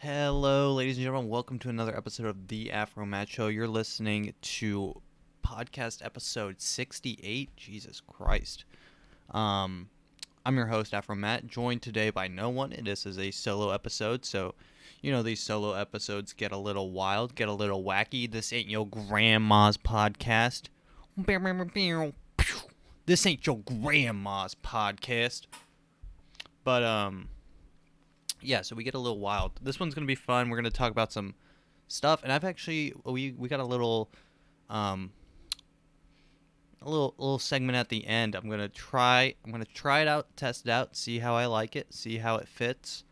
Hello, ladies and gentlemen. Welcome to another episode of the AfroMattt Show. You're listening to podcast episode 68. Jesus Christ. I'm your host, AfroMattt, joined today by no one. This is a solo episode, so these solo episodes get a little wild, get a little wacky. This ain't your grandma's podcast. This ain't your grandma's podcast. But yeah, so we get a little wild. This one's gonna be fun. We're gonna talk about some stuff, and I've actually we got a little segment at the end. I'm gonna try it out, test it out, see how I like it, see how it fits.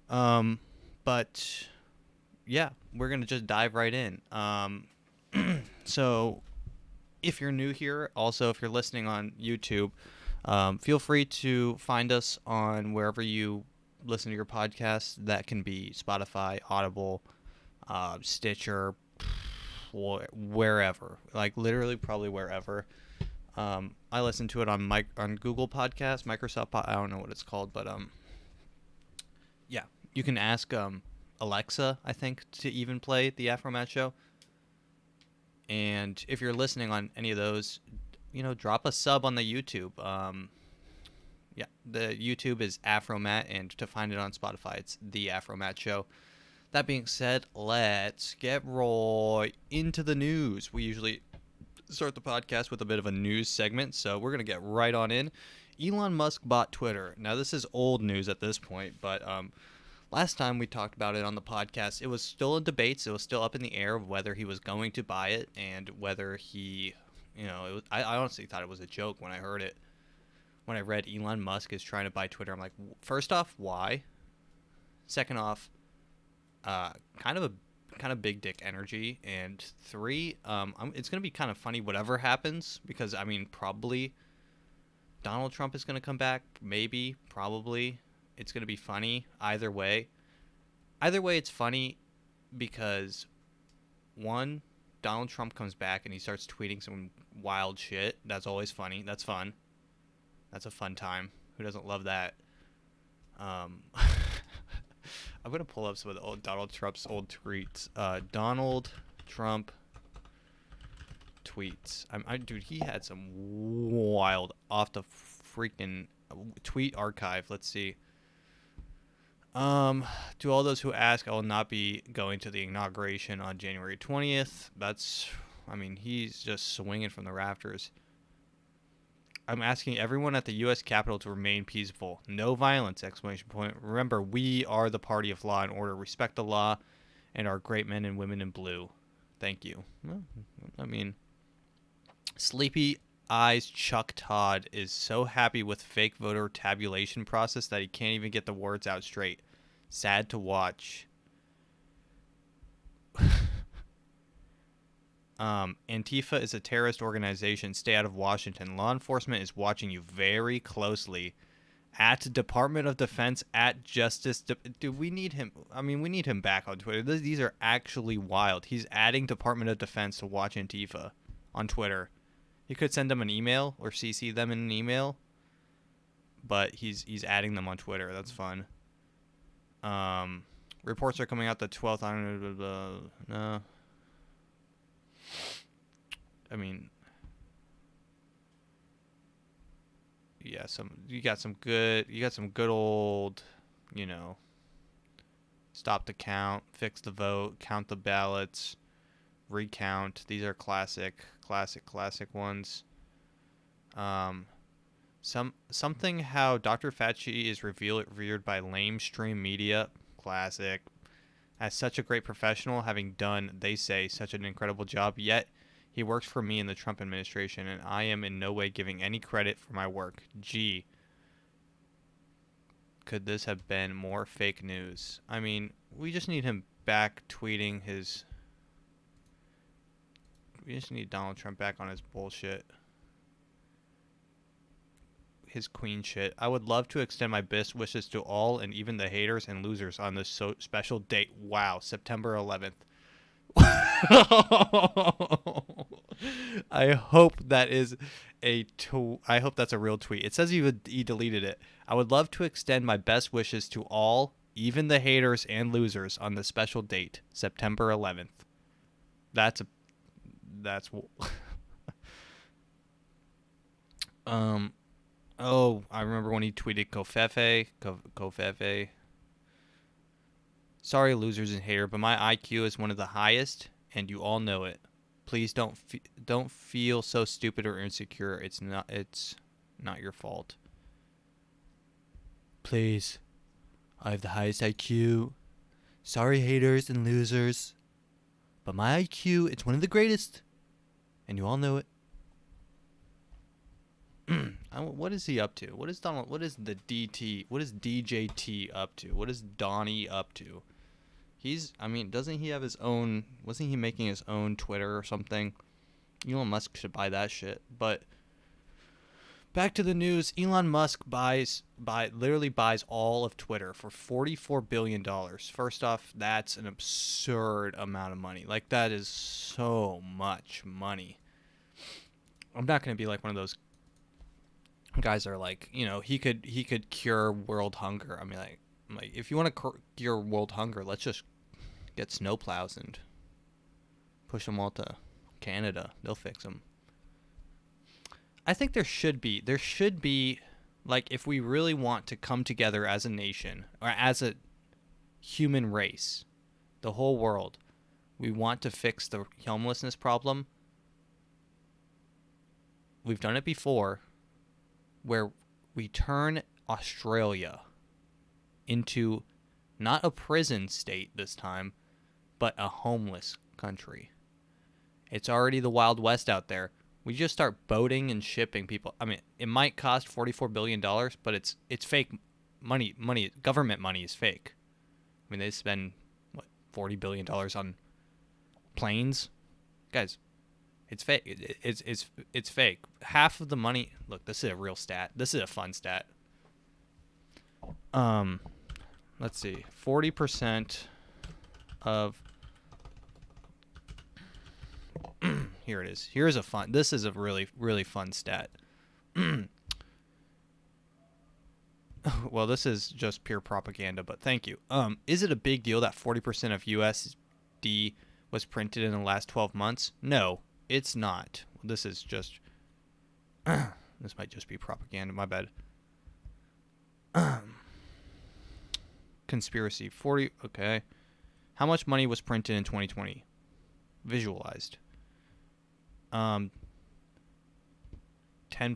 But yeah, we're gonna just dive right in. So if you're new here, also if you're listening on YouTube, feel free to find us on wherever you listen to your podcasts. That can be Spotify, Audible, Stitcher, wherever. Like literally, probably wherever. I listen to it on Google Podcasts, Microsoft. I don't know what it's called, but yeah, you can ask Alexa, I think, to even play the AfroMattt Show. And if you're listening on any of those, drop a sub on the YouTube. Yeah, the YouTube is AfroMattt, and to find it on Spotify, it's The AfroMattt Show. That being said, let's get right into the news. We usually start the podcast with a bit of a news segment, so we're going to get right on in. Elon Musk bought Twitter. Now, this is old news at this point, but last time we talked about it on the podcast, it was still in debates. It was still up in the air of whether he was going to buy it and whether he, I honestly thought it was a joke when I heard it. When I read Elon Musk is trying to buy Twitter, I'm like, first off, why? Second off, kind of big dick energy. And three, it's gonna be kind of funny whatever happens, because probably Donald Trump is gonna come back. Maybe, probably, it's gonna be funny either way. Either way, it's funny because one, Donald Trump comes back and he starts tweeting some wild shit. That's always funny. That's fun. That's a fun time. Who doesn't love that? I'm going to pull up some of the Donald Trump's old tweets. Donald Trump tweets. Dude, he had some wild off the freaking tweet archive. Let's see. To all those who ask, I will not be going to the inauguration on January 20th. He's just swinging from the rafters. I'm asking everyone at the U.S. Capitol to remain peaceful. No violence! Exclamation point. Remember, we are the party of law and order. Respect the law and our great men and women in blue. Thank you. Well, Sleepy Eyes Chuck Todd is so happy with fake voter tabulation process that he can't even get the words out straight. Sad to watch. Antifa is a terrorist organization. Stay out of Washington. Law enforcement is watching you very closely. At Department of Defense, at Justice. Dude, we need him. We need him back on Twitter. These are actually wild. He's adding Department of Defense to watch Antifa on Twitter. He could send them an email or CC them in an email, but he's adding them on Twitter. That's fun. Reports are coming out the 12th. No. Yeah, you got some good old, stop the count, fix the vote, count the ballots, recount. These are classic ones. Something how Dr. Fauci is revered by lamestream media. Classic. As such a great professional, having done, they say, such an incredible job, yet he works for me in the Trump administration, and I am in no way giving any credit for my work. Gee, could this have been more fake news? We just need him back tweeting his... We just need Donald Trump back on his bullshit. His queen shit. I would love to extend my best wishes to all and even the haters and losers on this special date. Wow, September 11th. I hope that is I hope that's a real tweet. It says he deleted it. I would love to extend my best wishes to all, even the haters and losers on the special date, September 11th. That's oh, I remember when he tweeted Kofefe. Sorry, losers and hater, but my IQ is one of the highest, and you all know it. Please don't feel so stupid or insecure. It's not your fault. Please, I have the highest IQ. Sorry, haters and losers, but my IQ, it's one of the greatest, and you all know it. What is he up to? What is Donald? What is the DT? What is DJT up to? What is Donnie up to? Doesn't he have his own? Wasn't he making his own Twitter or something? Elon Musk should buy that shit. But back to the news. Elon Musk literally buys all of Twitter for $44 billion. First off, that's an absurd amount of money. Like, that is so much money. I'm not going to be like one of those guys that are like, he could cure world hunger. I'm like, if you want to cure world hunger, let's just get snowplows and push them all to Canada. They'll fix them. I think there should be, like, if we really want to come together as a nation or as a human race, the whole world, we want to fix the homelessness problem. We've done it before, where we turn Australia into not a prison state this time, but a homeless country. It's already the Wild West out there. We just start boating and shipping people. I mean, it might cost $44 billion, but it's fake money. Government money is fake. I mean, they spend, $40 billion on planes? Guys, it's fake. It's fake. Half of the money... Look, this is a real stat. This is a fun stat. Let's see. 40% of... Here it is. This is a really, really fun stat. Well, this is just pure propaganda, but thank you. Is it a big deal that 40% of USD was printed in the last 12 months? No, it's not. This is just... this might just be propaganda. My bad. Conspiracy. 40... Okay. How much money was printed in 2020? Visualized. 10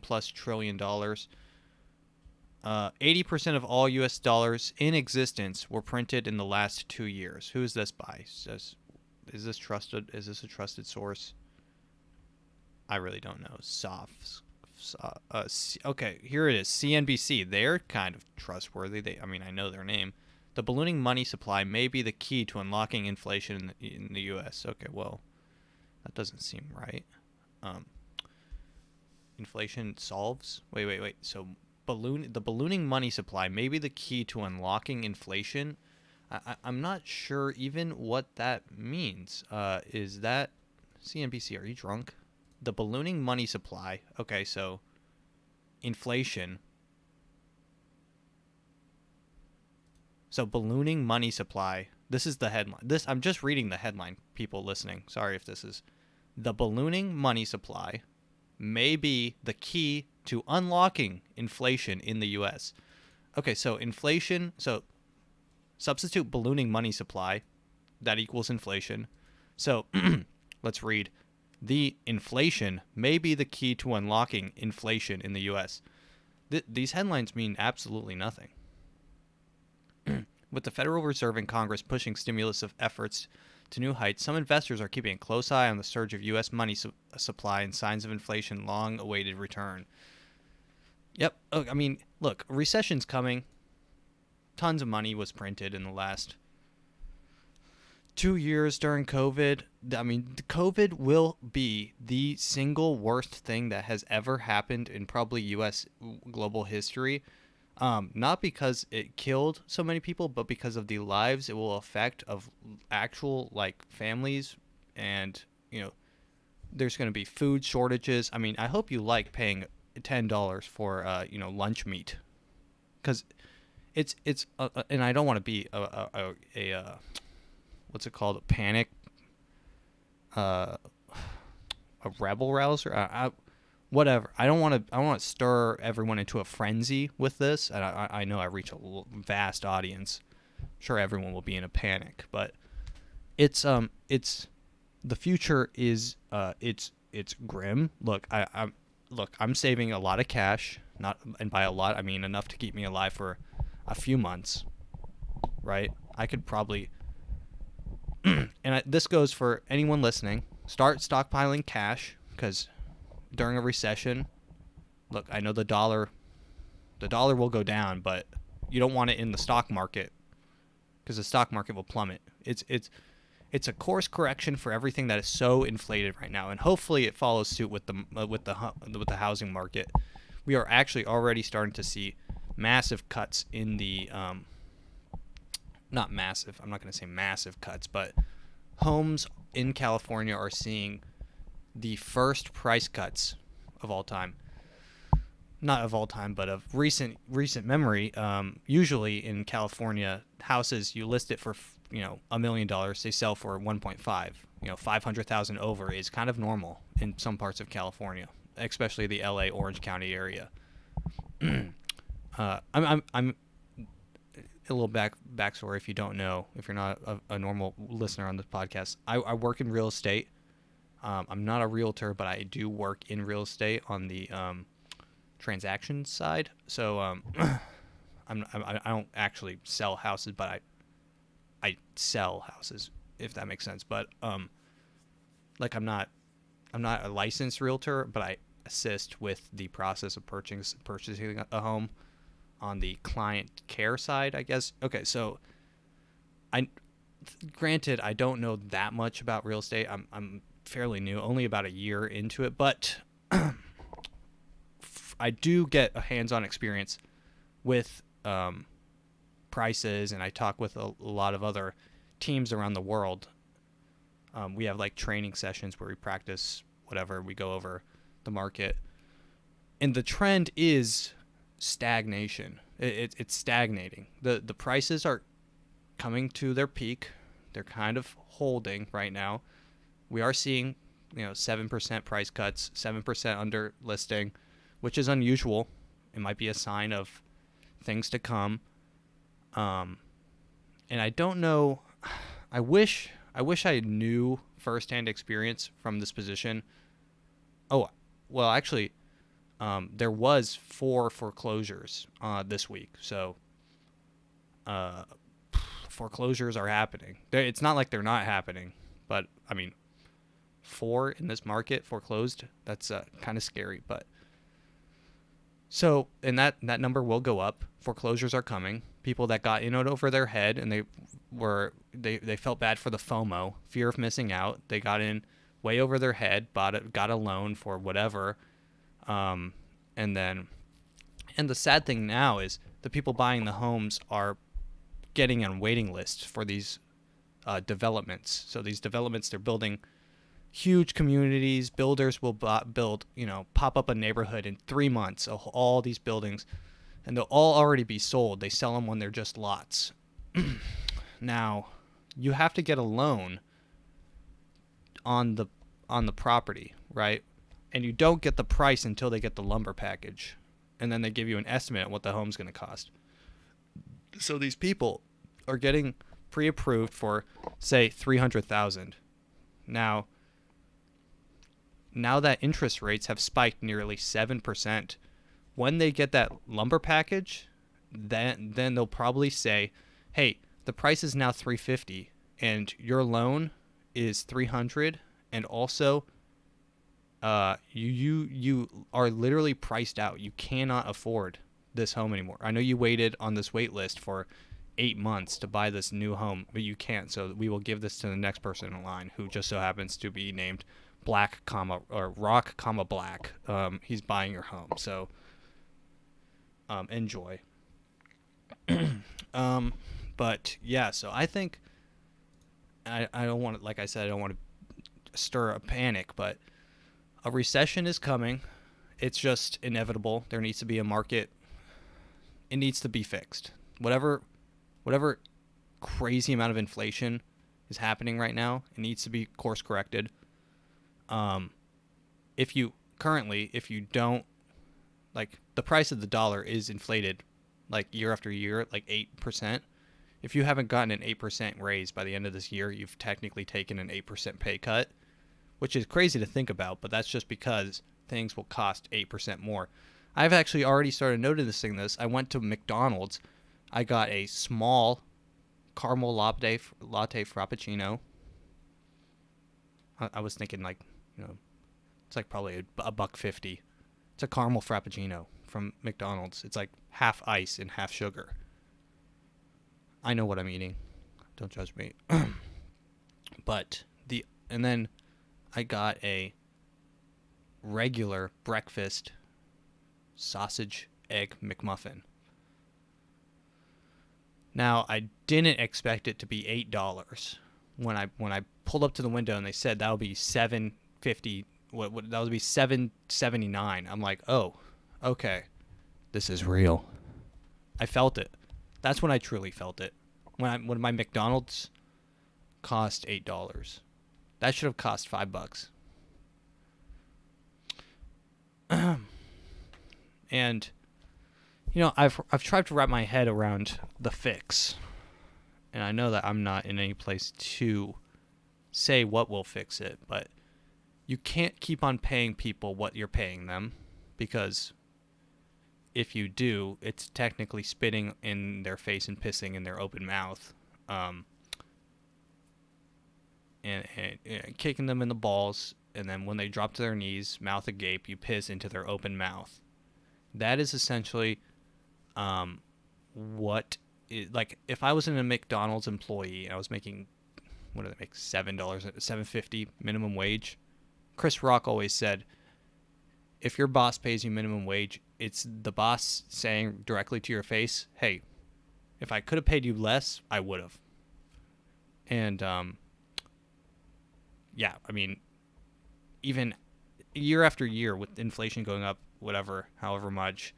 plus $trillion. 80% of all U.S. dollars in existence were printed in the last 2 years. Who is this by? Is this trusted? Is this a trusted source? I really don't know. Okay, here it is. CNBC. They're kind of trustworthy. I know their name. The ballooning money supply may be the key to unlocking inflation in the U.S. Okay, well, that doesn't seem right. Inflation solves? Wait. So the ballooning money supply may be the key to unlocking inflation. I'm not sure even what that means. Is that CNBC? Are you drunk? The ballooning money supply. Okay, so inflation. So ballooning money supply. This is the headline. I'm just reading the headline, people listening. Sorry if this is... The ballooning money supply may be the key to unlocking inflation in the U.S. Okay, so inflation... So substitute ballooning money supply. That equals inflation. So let's read. The inflation may be the key to unlocking inflation in the U.S. These headlines mean absolutely nothing. With the Federal Reserve and Congress pushing stimulus of efforts to new heights, some investors are keeping a close eye on the surge of U.S. money supply and signs of inflation long-awaited return. Yep. Look, a recession's coming. Tons of money was printed in the last 2 years during COVID. COVID will be the single worst thing that has ever happened in probably U.S. global history. Not because it killed so many people, but because of the lives it will affect of actual, families. And, there's going to be food shortages. I hope you like paying $10 for, lunch meat. Because it's and I don't want to be what's it called, a panic, uh, a rebel rouser, whatever. I don't want to stir everyone into a frenzy with this. And I know I reach a vast audience. I'm sure everyone will be in a panic, but it's the future is it's grim. Look, I'm saving a lot of cash, not, and by a lot I mean enough to keep me alive for a few months, right? I could probably this goes for anyone listening. Start stockpiling cash, because during a recession, look, I know the dollar will go down, but you don't want it in the stock market, because the stock market will plummet. It's a course correction for everything that is so inflated right now, and hopefully it follows suit with the housing market. We are actually already starting to see massive cuts in the not massive. I'm not going to say massive cuts, but homes in California are seeing the first price cuts of all time. Not of all time, but of recent memory. Usually in California, houses, you list it for $1 million, they sell for 1.5. 500,000 over is kind of normal in some parts of California, especially the LA Orange County area. I'm a little backstory if you don't know, if you're not a normal listener on this podcast. I work in real estate. I'm not a realtor, but I do work in real estate on the transaction side. So I don't actually sell houses, but I sell houses, if that makes sense. But like I'm not a licensed realtor, but I assist with the process of purchasing a home on the client care side, I guess. Okay, so granted, I don't know that much about real estate. I'm fairly new, only about a year into it, but I do get a hands-on experience with prices, and I talk with a lot of other teams around the world. We have like training sessions where we practice whatever, we go over the market, and the trend is stagnation. It's stagnating. The prices are coming to their peak. They're kind of holding right now. We are seeing 7% price cuts, 7% under listing, which is unusual. It might be a sign of things to come. And I don't know. I wish I knew firsthand experience from this position. Oh, well, actually, there was 4 foreclosures this week. So foreclosures are happening. It's not like they're not happening, but I mean, 4 in this market foreclosed. That's kind of scary, but. So, and that number will go up. Foreclosures are coming. People that got in over their head, and they felt bad for the FOMO, fear of missing out. They got in way over their head, got a loan for whatever, and the sad thing now is the people buying the homes are getting on waiting lists for these developments. So these developments, they're building huge communities. Builders will build, pop up a neighborhood in 3 months, all these buildings, and they'll all already be sold. They sell them when they're just lots. Now, you have to get a loan on the property, right? And you don't get the price until they get the lumber package, and then they give you an estimate on what the home's going to cost. So these people are getting pre-approved for, say, $300,000. Now that interest rates have spiked nearly 7%, when they get that lumber package, then they'll probably say, "Hey, the price is now $350, and your loan is $300, and also, you are literally priced out. You cannot afford this home anymore. I know you waited on this wait list for 8 months to buy this new home, but you can't. So we will give this to the next person in line, who just so happens to be named Black, or Rock, Black. He's buying your home. So, enjoy." But yeah, so I think I don't want to, like I said, I don't want to stir a panic, but a recession is coming. It's just inevitable. There needs to be a market. It needs to be fixed. Whatever crazy amount of inflation is happening right now, it needs to be course corrected. If you don't, like, the price of the dollar is inflated like year after year, like 8%. If you haven't gotten an 8% raise by the end of this year, you've technically taken an 8% pay cut, which is crazy to think about, but that's just because things will cost 8% more. I've actually already started noticing this. I went to McDonald's. I got a small caramel latte frappuccino. I was thinking, like, it's like probably a $1.50. It's a caramel frappuccino from McDonald's. It's like half ice and half sugar. I know what I'm eating. Don't judge me. And then I got a regular breakfast sausage egg McMuffin. Now, I didn't expect it to be $8 when I pulled up to the window and they said that would be $7.50. That would be $7.79. I'm like, oh, okay, this is real. I felt it. That's when I truly felt it. When my McDonald's cost $8, that should have cost $5. And I've tried to wrap my head around the fix, and I know that I'm not in any place to say what will fix it, but you can't keep on paying people what you're paying them, because if you do, it's technically spitting in their face and pissing in their open mouth, and kicking them in the balls, and then when they drop to their knees, mouth agape, you piss into their open mouth. That is essentially like, if I was a McDonald's employee and I was making, what do they make, $7.50 minimum wage. Chris Rock always said, if your boss pays you minimum wage, it's the boss saying directly to your face, hey, if I could have paid you less, I would have. And yeah, I mean, even year after year with inflation going up, however much,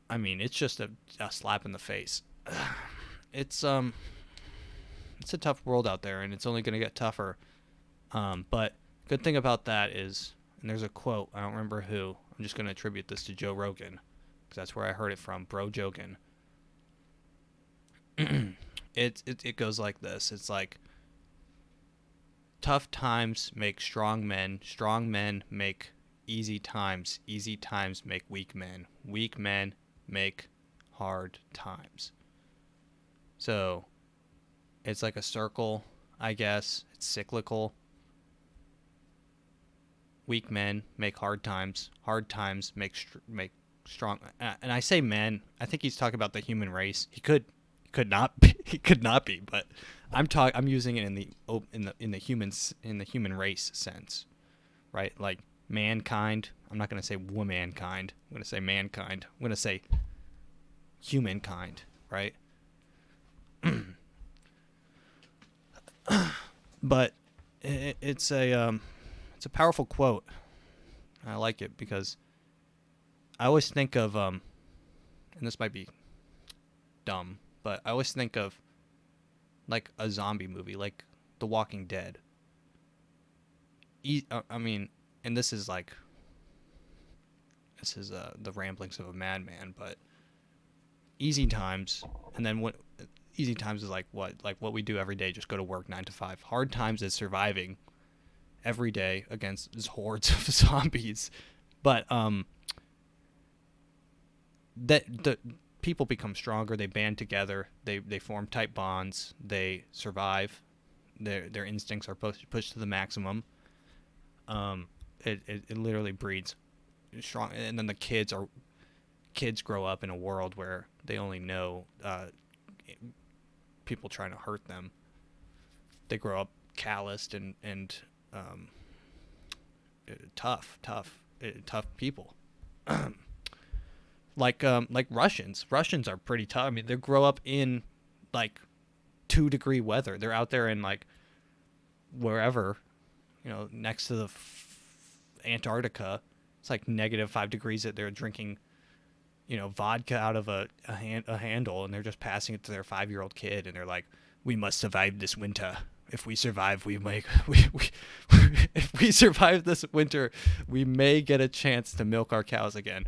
I mean, it's just a slap in the face. It's a tough world out there, and it's only going to get tougher. But good thing about that is, and there's a quote, I don't remember who, I'm just going to attribute this to Joe Rogan, because that's where I heard it from, Bro Jogan. It goes like this. It's like, tough times make strong men make easy times make weak men make hard times. So it's like a circle, I guess. It's cyclical. Weak men make hard times make strong. And I say men, I think he's talking about the human race. He could not be, but I'm using it in the human race sense, right? Like mankind. I'm not going to say womankind. I'm going to say mankind. I'm going to say humankind, right? But it's a powerful quote. I like it because I always think of and this might be dumb, but I always think of like a zombie movie, like The Walking Dead. I mean, and this is the ramblings of a madman, but easy times, and then what? Easy times is like what we do every day, just go to work 9 to 5. Hard times is surviving every day against these hordes of zombies, but that the people become stronger. They band together. They form tight bonds. They survive. Their instincts are pushed to the maximum. It literally breeds strong, and then the kids grow up in a world where they only know people trying to hurt them. They grow up calloused and tough people. Like Russians are pretty tough. I mean, they grow up in like 2-degree weather. They're out there in like wherever, next to the Antarctica. It's like -5 degrees that they're drinking vodka out of a handle, and they're just passing it to their 5-year-old kid, and they're like, "We must survive this winter. If we survive, we if we survive this winter, we may get a chance to milk our cows again."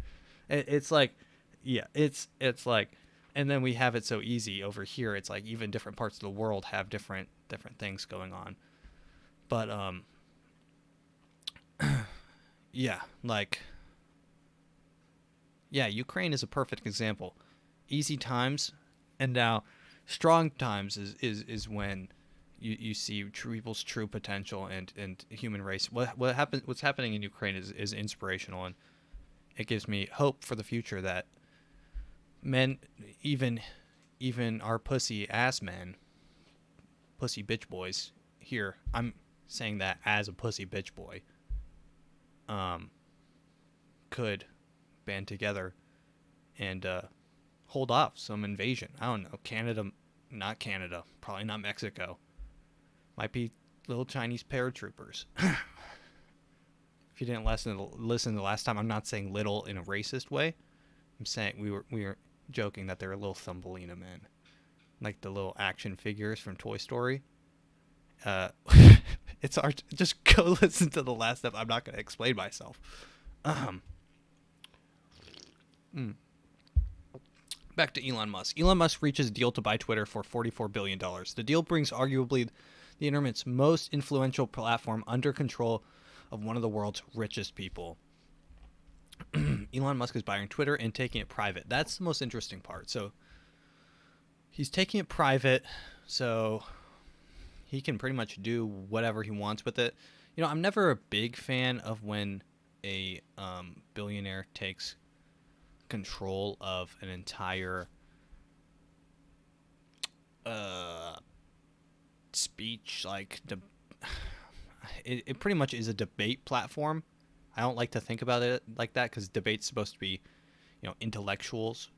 It's like, yeah, it's like, and then we have it so easy over here. It's like even different parts of the world have different things going on, but yeah, like. Yeah, Ukraine is a perfect example. Easy times, and now strong times is when you see people's true potential and human race. What's happening in Ukraine is inspirational, and it gives me hope for the future that men, even our pussy ass men, pussy bitch boys here. I'm saying that as a pussy bitch boy. Could band together and hold off some invasion. I don't know. Not Canada, probably not Mexico. Might be little Chinese paratroopers. If you didn't listen the last time, I'm not saying little in a racist way. I'm saying we were joking that they're little Thumbelina men, like the little action figures from Toy Story. It's hard. Just go listen to the last step. I'm not going to explain myself. Back to Elon Musk. Elon Musk reaches deal to buy Twitter for $44 billion. The deal brings arguably the internet's most influential platform under control of one of the world's richest people. Elon Musk is buying Twitter and taking it private. That's the most interesting part. So he's taking it private, so he can pretty much do whatever he wants with it. I'm never a big fan of when a billionaire takes control of an entire speech. Like it pretty much is a debate platform. I don't like to think about it like that, because debate's supposed to be intellectuals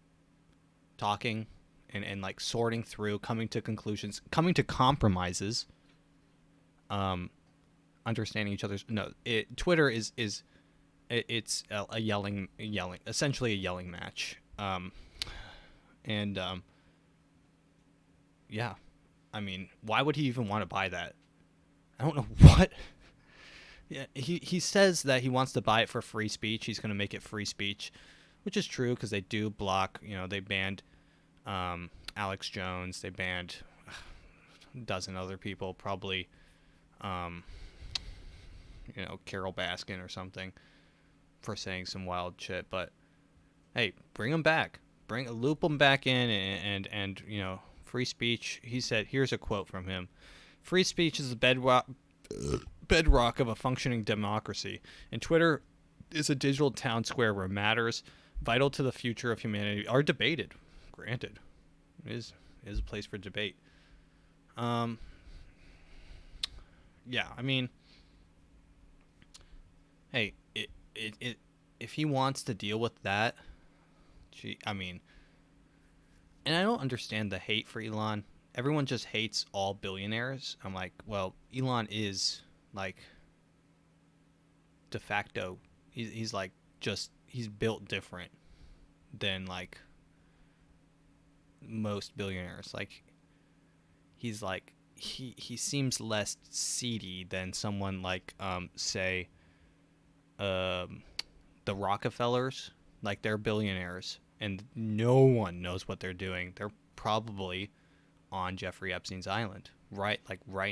talking and like sorting through, coming to conclusions, coming to compromises, understanding each other's. Twitter is it's a yelling, essentially a yelling match. Yeah, I mean, why would he even want to buy that? I don't know what. Yeah, he says that he wants to buy it for free speech. He's going to make it free speech, which is true, because they do block. They banned Alex Jones. They banned a dozen other people, probably. Carol Baskin or something, for saying some wild shit. But hey, bring them back. Loop them back in, and free speech. He said, here's a quote from him: "Free speech is the bedrock of a functioning democracy, and Twitter is a digital town square where matters vital to the future of humanity are debated." Granted, it is a place for debate. Yeah, I mean, hey, if he wants to deal with that, and I don't understand the hate for Elon. Everyone just hates all billionaires. I'm like, well, Elon is like de facto. He's like he's built different than like most billionaires. Like he's like he seems less seedy than someone like say the Rockefellers. Like, they're billionaires and no one knows what they're doing. They're probably on Jeffrey Epstein's island right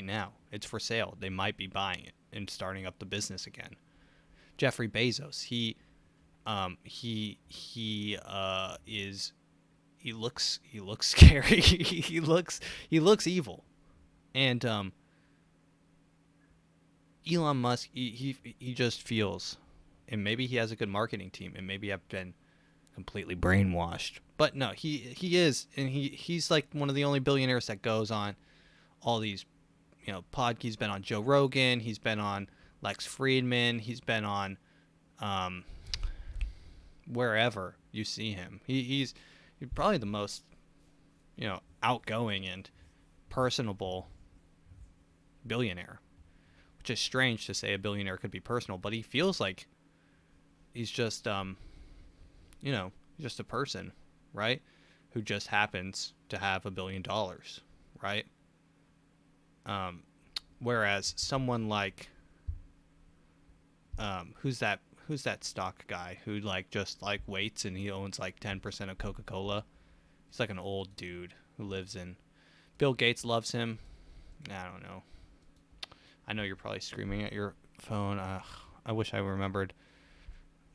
now. It's for sale. They might be buying it and starting up the business again. Jeffrey Bezos, he looks scary. he looks evil. And Elon Musk, he just feels, and maybe he has a good marketing team, and maybe I've been completely brainwashed, but no, he is, and he's like one of the only billionaires that goes on all these he's been on Joe Rogan, he's been on Lex Friedman, he's been on wherever you see him. He's probably the most outgoing and personable billionaire, which is strange to say a billionaire could be personal, but he feels like he's just He's just a person, right? Who just happens to have $1 billion, right? Whereas someone like who's that stock guy who like just like waits and he owns like 10% of Coca-Cola. He's like an old dude who lives in. Bill Gates loves him. I don't know. I know you're probably screaming at your phone. I wish I remembered.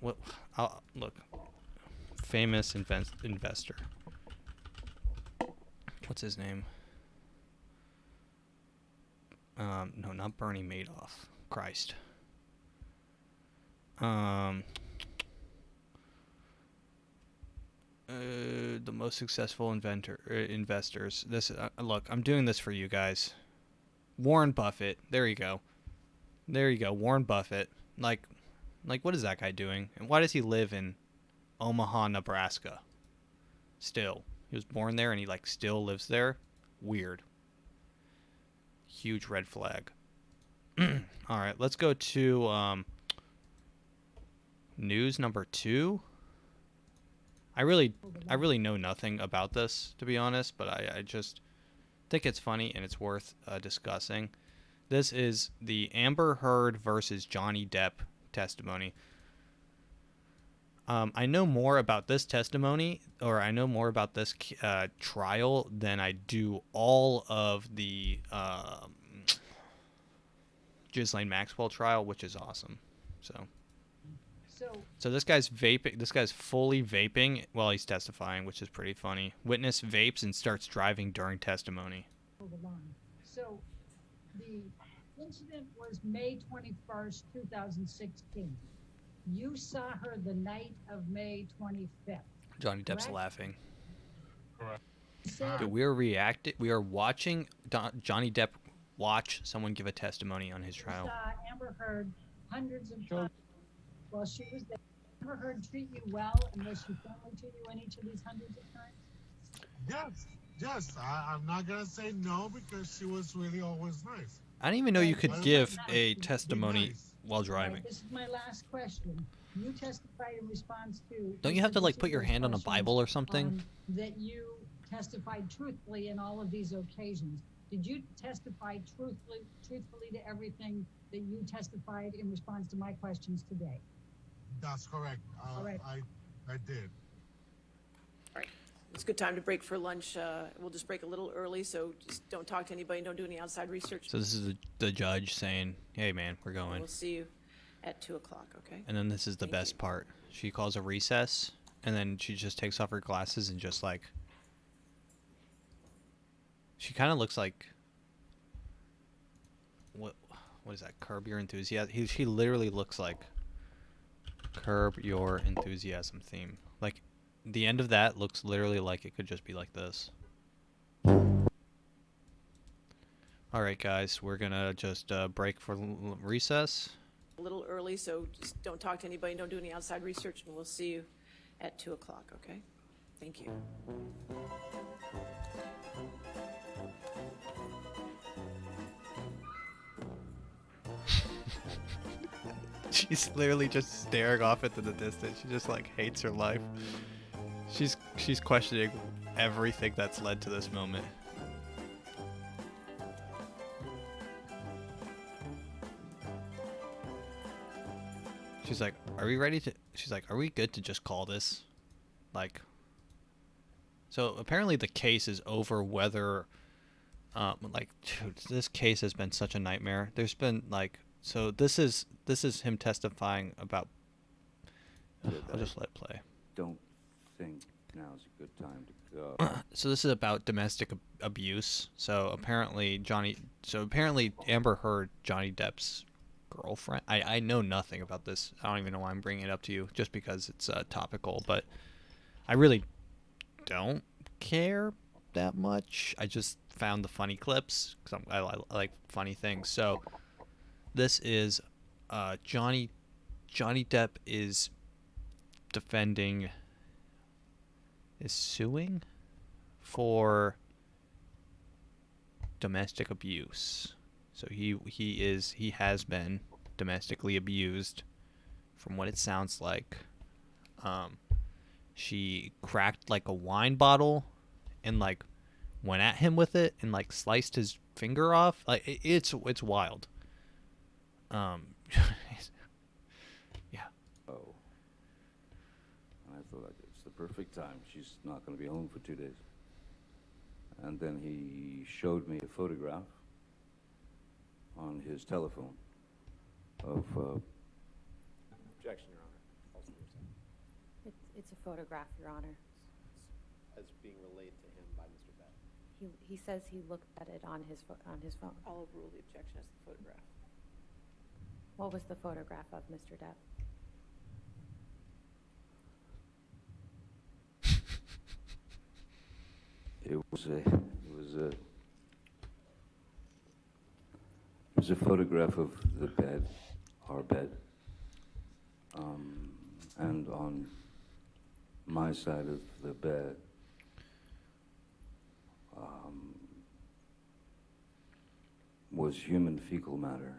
What? I'll look. Famous investor. What's his name? No, not Bernie Madoff. Christ. The most successful investors. This look, I'm doing this for you guys. Warren Buffett. There you go. Warren Buffett. Like what is that guy doing? And why does he live in Omaha, Nebraska? Still, he was born there and he like still lives there. Weird. Huge red flag. All right, let's go to news number 2. I really know nothing about this, to be honest, but I just think it's funny and it's worth discussing. This is the Amber Heard versus Johnny Depp testimony. I know more about this testimony, or I know more about this trial than I do all of the Ghislaine Maxwell trial, which is awesome. So this guy's vaping. This guy's fully vaping while he's testifying, which is pretty funny. Witness vapes and starts driving during testimony. So the incident was May 21st, 2016. You saw her the night of May 25th. Johnny Depp's laughing. Correct. Dude, we are watching Johnny Depp watch someone give a testimony on his trial. You saw Amber Heard hundreds of times while she was there. Amber Heard treat you well, and was she friendly to you in each of these hundreds of times? Yes. I'm not gonna say no because she was really always nice. I didn't even know you could give a testimony while driving. Right, this is my last question. You testified in response to... Don't you have to like put your hand on a Bible or something? That you testified truthfully in all of these occasions. Did you testify truthfully to everything that you testified in response to my questions today? That's correct. All right. I did. All right. It's a good time to break for lunch. We'll just break a little early, so just don't talk to anybody. Don't do any outside research. So this is the judge saying, "Hey, man, we're going." We'll see you at 2 o'clock, okay? And then this is the best part. She calls a recess, and then she just takes off her glasses and just like... She kind of looks like... What is that? Curb Your Enthusiasm? She literally looks like Curb Your Enthusiasm theme. Like, the end of that looks literally like it could just be like this. Alright, guys. We're gonna just break for recess. A little early, so just don't talk to anybody. Don't do any outside research, and we'll see you at 2 o'clock, okay? Thank you. She's literally just staring off into the distance. She just like hates her life. She's questioning everything that's led to this moment. She's like, "Are we ready to?" She's like, "Are we good to just call this?" Like, so apparently the case is over. Whether, like, dude, this case has been such a nightmare. There's been like, so this is him testifying about. I'll just let it play. Don't think now's a good time to go. So this is about domestic abuse. So apparently Amber Heard, Johnny Depp's girlfriend. I know nothing about this. I don't even know why I'm bringing it up to you, just because it's topical. But I really don't care that much. I just found the funny clips because I like funny things. So this is Johnny Depp is suing for domestic abuse. So he has been domestically abused, from what it sounds like. she cracked like a wine bottle and like went at him with it and like sliced his finger off. Like it's wild. Yeah. Oh. I thought it's the perfect time. She's not going to be home for 2 days. And then he showed me a photograph on his telephone of Objection, Your Honor. False hearsay. It's a photograph, Your Honor. As being relayed to him by Mr. Bett. He says he looked at it on his phone. I'll overrule the objection as the photograph. What was the photograph of, Mr. Depp? it was a photograph of the bed, our bed, and on my side of the bed was human fecal matter.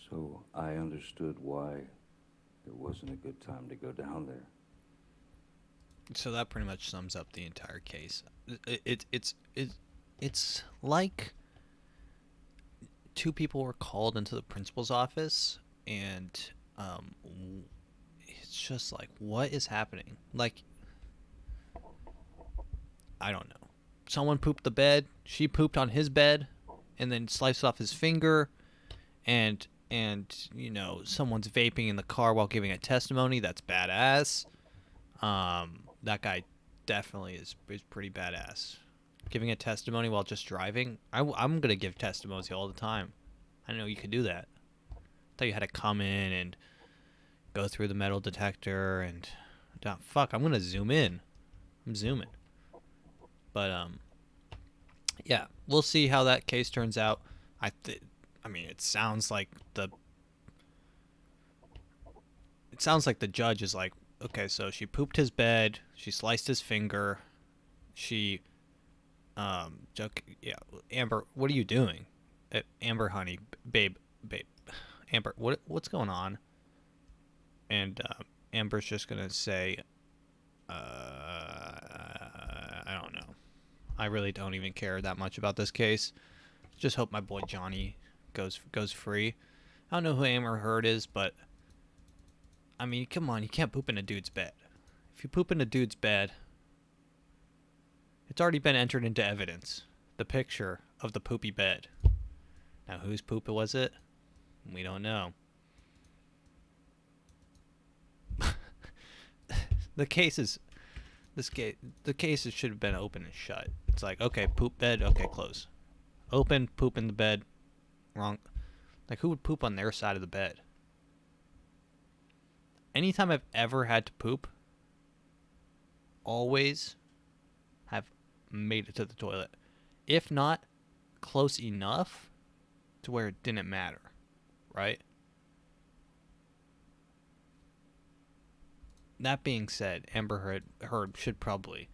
So I understood why it wasn't a good time to go down there. So that pretty much sums up the entire case. It's like two people were called into the principal's office, and it's just like, what is happening? Like, I don't know. Someone pooped the bed. She pooped on his bed, and then sliced off his finger, and you know, someone's vaping in the car while giving a testimony. That's badass. That guy definitely is pretty badass. Giving a testimony while just driving. I'm gonna give testimonies all the time. I didn't know you could do that. I thought you had to come in and go through the metal detector and fuck. I'm gonna zoom in. I'm zooming. But yeah, we'll see how that case turns out. I mean, it sounds like the judge is like, okay, so she pooped his bed, she sliced his finger, she, yeah, Amber, what are you doing? Amber, honey, babe, Amber, what's going on? And Amber's just gonna say, I don't know. I really don't even care that much about this case. Just hope my boy Johnny goes free. I don't know who Amber Heard is, but I mean, come on, you can't poop in a dude's bed. If you poop in a dude's bed, it's already been entered into evidence. The picture of the poopy bed. Now, whose poop was it? We don't know. The case should have been open and shut. It's like, okay, poop bed, okay, close. Open, poop in the bed, wrong. Like, who would poop on their side of the bed? Anytime I've ever had to poop, always have made it to the toilet. If not, close enough to where it didn't matter, right? That being said, Amber Heard should probably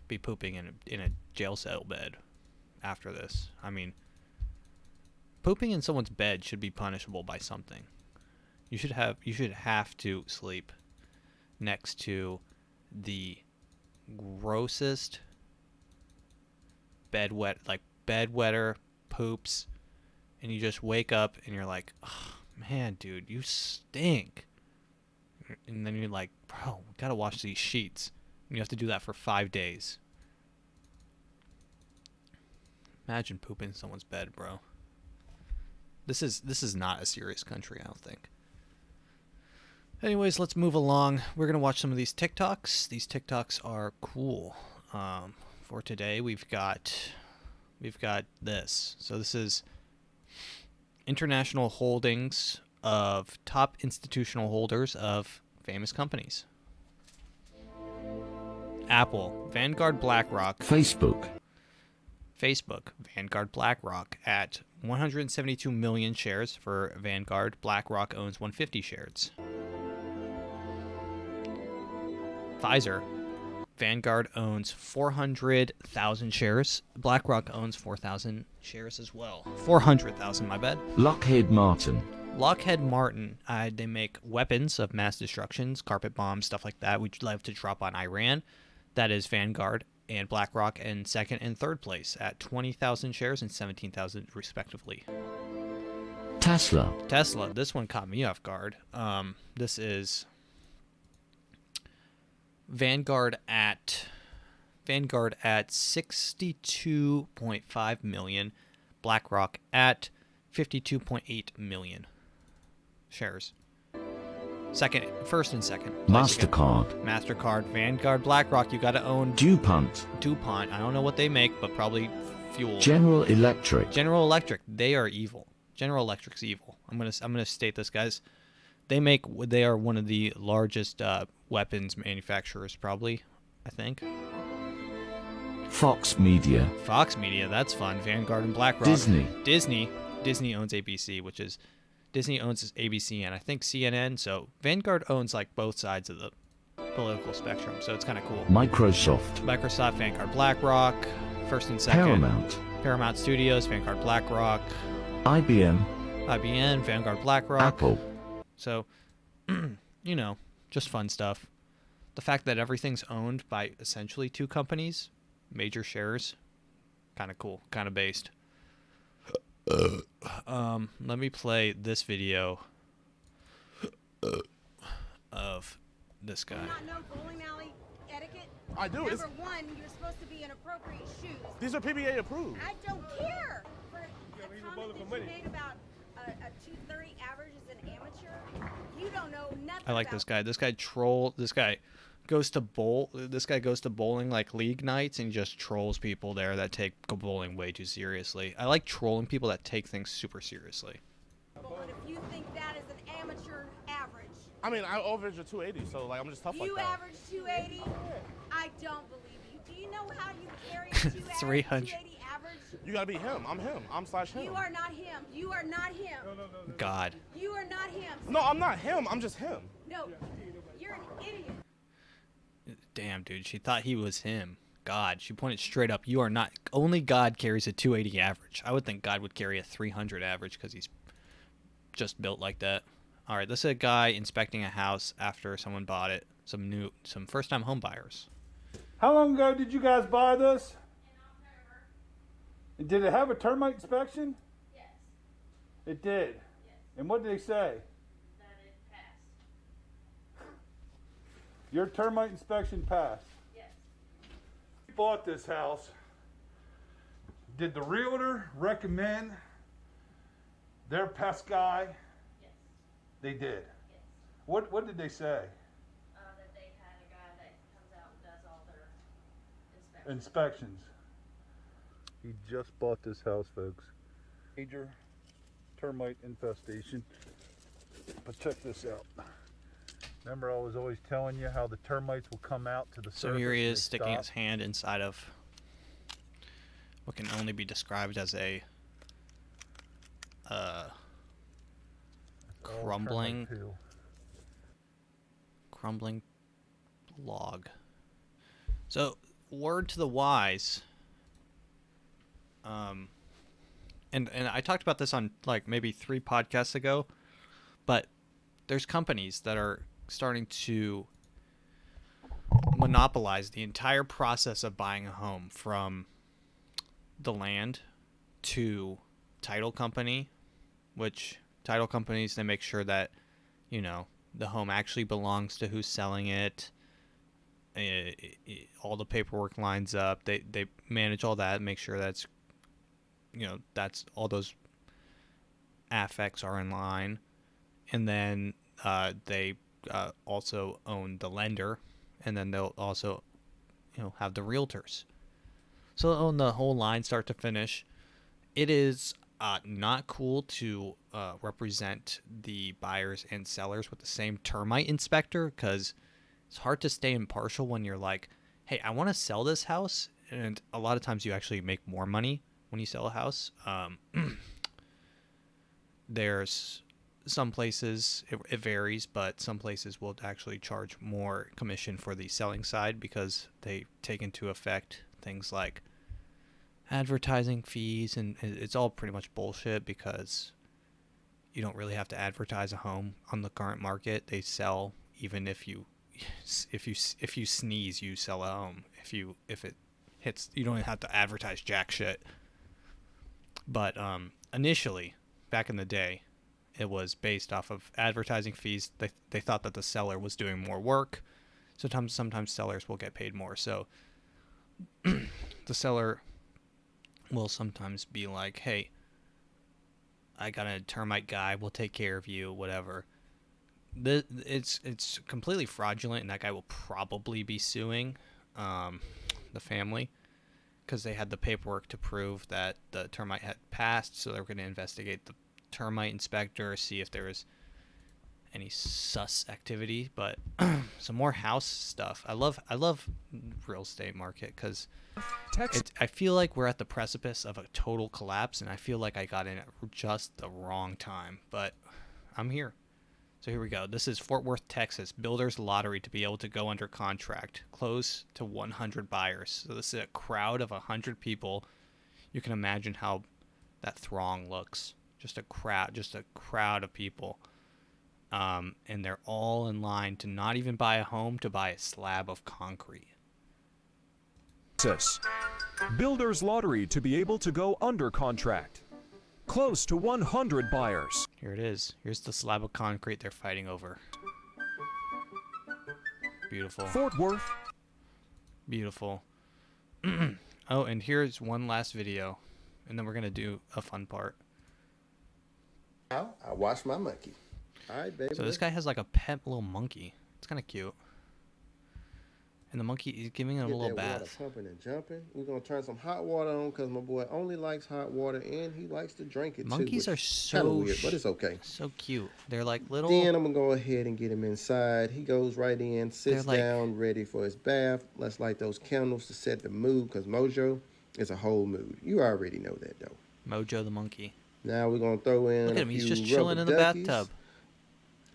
be pooping in a jail cell bed after this. I mean, pooping in someone's bed should be punishable by something. You should have to sleep next to the grossest bedwetter poops, and you just wake up and you're like, oh, man, dude, you stink. And then you're like, bro, we gotta wash these sheets. And you have to do that for 5 days. Imagine pooping in someone's bed, bro. This is not a serious country, I don't think. Anyways, let's move along. We're gonna watch some of these TikToks. These TikToks are cool. For today, we've got this. So this is international holdings of top institutional holders of famous companies. Apple, Vanguard, BlackRock. Facebook, Vanguard, BlackRock at 172 million shares for Vanguard. BlackRock owns 150 shares. Pfizer, Vanguard owns 400,000 shares. BlackRock owns 4,000 shares as well. 400,000, my bad. Lockheed Martin, Lockheed Martin, they make weapons of mass destructions, carpet bombs, stuff like that, which love to drop on Iran. That is Vanguard and BlackRock in second and third place at 20,000 shares and 17,000 respectively. Tesla. Tesla, this one caught me off guard. This is Vanguard at 62.5 million, BlackRock at 52.8 million shares. First and second. MasterCard, Vanguard, BlackRock. You got to own DuPont. I don't know what they make, but probably fuel. General Electric. They are evil. General Electric's evil. I'm gonna state this, guys. They are one of the largest weapons manufacturers, probably. I think. Fox Media. That's fun. Vanguard and BlackRock. Disney owns ABC, Disney owns ABC and I think CNN. So Vanguard owns like both sides of the political spectrum. So it's kind of cool. Microsoft, Vanguard, BlackRock, first and second. Paramount Studios, Vanguard, BlackRock. IBM, Vanguard, BlackRock. Apple. So, just fun stuff. The fact that everything's owned by essentially two companies, major shares, kind of cool, kind of based. Let me play this video of this guy. Not know bowling alley etiquette? I do. Number one, you're supposed to be in appropriate shoes. These are PBA approved. I don't care. For the comment that you made about a 230 average as an amateur, you don't know nothing. I like this guy. This guy goes to bowling like league nights and just trolls people there that take bowling way too seriously. I like trolling people that take things super seriously. And if you think that is an amateur average. I mean, I average a 280, so like I'm just tough like that. You average 280? I don't believe you. Do you know how you carry a 300. 280 average? You gotta be him. I'm him. I'm slash him. You are not him. You are not him. No. God. You are not him. No, I'm not him. I'm just him. No, you're an idiot. Damn, dude. She thought he was him. God. She pointed straight up. You are not. Only God carries a 280 average. I would think God would carry a 300 average because he's just built like that. All right. This is a guy inspecting a house after someone bought it. Some first-time home buyers. How long ago did you guys buy this? In October. Did it have a termite inspection? Yes. It did? Yes. And what did they say? That it passed. Your termite inspection passed? Yes. You bought this house. Did the realtor recommend their pest guy? Yes. They did? Yes. What did they say? That they had a guy that comes out and does all their Inspections. He just bought this house, folks. Major termite infestation. But check this out. Remember I was always telling you how the termites will come out to the surface. So here he is sticking his hand inside of what can only be described as a crumbling log. So word to the wise, and I talked about this on like maybe 3 podcasts ago, but there's companies that are starting to monopolize the entire process of buying a home, from the land to title company, which title companies, they make sure that, the home actually belongs to who's selling it. All the paperwork lines up. They manage all that, make sure that's, that's all those affects are in line. And then they also own the lender, and then they'll also, have the realtors. So they'll own the whole line, start to finish. It is not cool to represent the buyers and sellers with the same termite inspector, because it's hard to stay impartial when you're like, hey, I want to sell this house. And a lot of times you actually make more money when you sell a house. There's some places, it varies, but some places will actually charge more commission for the selling side because they take into effect things like advertising fees, and it's all pretty much bullshit because you don't really have to advertise a home on the current market. They sell even if you sneeze, you sell a home. If it hits, you don't have to advertise jack shit. But initially, back in the day, it was based off of advertising fees. They thought that the seller was doing more work. Sometimes sellers will get paid more. So the seller will sometimes be like, "Hey, I got a termite guy. We'll take care of you, whatever." It's completely fraudulent, and that guy will probably be suing the family because they had the paperwork to prove that the termite had passed. So they're going to investigate the termite inspector, see if there was any sus activity. But some more house stuff. I love real estate market because I feel like we're at the precipice of a total collapse, and I feel like I got in at just the wrong time. But I'm here. So here we go. This is Fort Worth, Texas. Builders lottery to be able to go under contract. Close to 100 buyers. So this is a crowd of 100 people. You can imagine how that throng looks. Just a crowd of people. And they're all in line to not even buy a home, to buy a slab of concrete. Texas. Builders lottery to be able to go under contract. Close to 100 buyers. Here it is. Here's the slab of concrete they're fighting over. Beautiful. Fort Worth. Beautiful. Oh, and here's one last video, and then we're going to do a fun part. Now, I wash my monkey. All right, baby. So this guy has like a pet little monkey. It's kind of cute. And the monkey is giving him a little bath. Water pumping and jumping. We're going to turn some hot water on because my boy only likes hot water and he likes to drink it Monkeys too. Are so weird, but it's okay. So cute. They're like little... Then I'm going to go ahead and get him inside. He goes right in, sits down, ready for his bath. Let's light those candles to set the mood because Mojo is a whole mood. You already know that, though. Mojo the monkey. Now we're going to throw in Look at him. He's just chilling in the bathtub.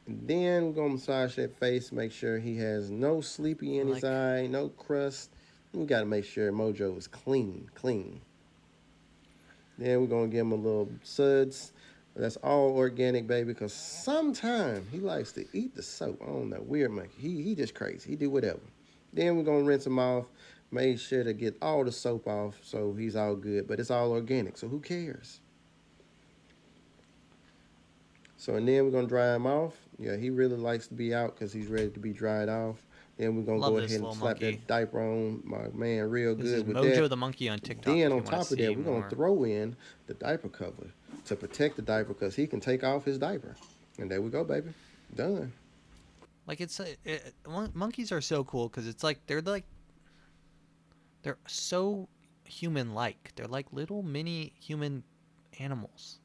And then we're going to massage that face, make sure he has no sleepy in his eye, no crust. We got to make sure Mojo is clean. Then we're going to give him a little suds. That's all organic, baby, because sometimes he likes to eat the soap. I don't know, weird monkey. He just crazy. He do whatever. Then we're going to rinse him off, make sure to get all the soap off so he's all good. But it's all organic, so who cares? So, and then we're going to dry him off. Yeah, he really likes to be out because he's ready to be dried off. Then we're going to go ahead and slap that diaper on my man real good. This is with Mojo that. the monkey on TikTok. Then on top of that, we're going to throw in the diaper cover to protect the diaper because he can take off his diaper. And there we go, baby. Done. Like monkeys are so cool because it's like they're so human-like. They're like little mini human animals.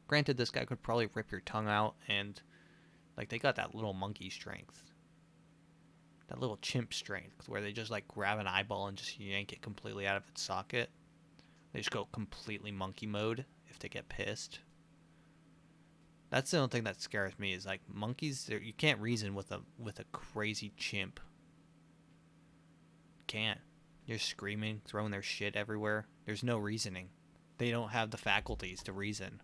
Granted, this guy could probably rip your tongue out, and like they got that little monkey strength, that little chimp strength, where they just like grab an eyeball and just yank it completely out of its socket. They just go completely monkey mode if they get pissed. That's the only thing that scares me is like monkeys. You can't reason with a crazy chimp. Can't. You're screaming, throwing their shit everywhere. There's no reasoning. They don't have the faculties to reason.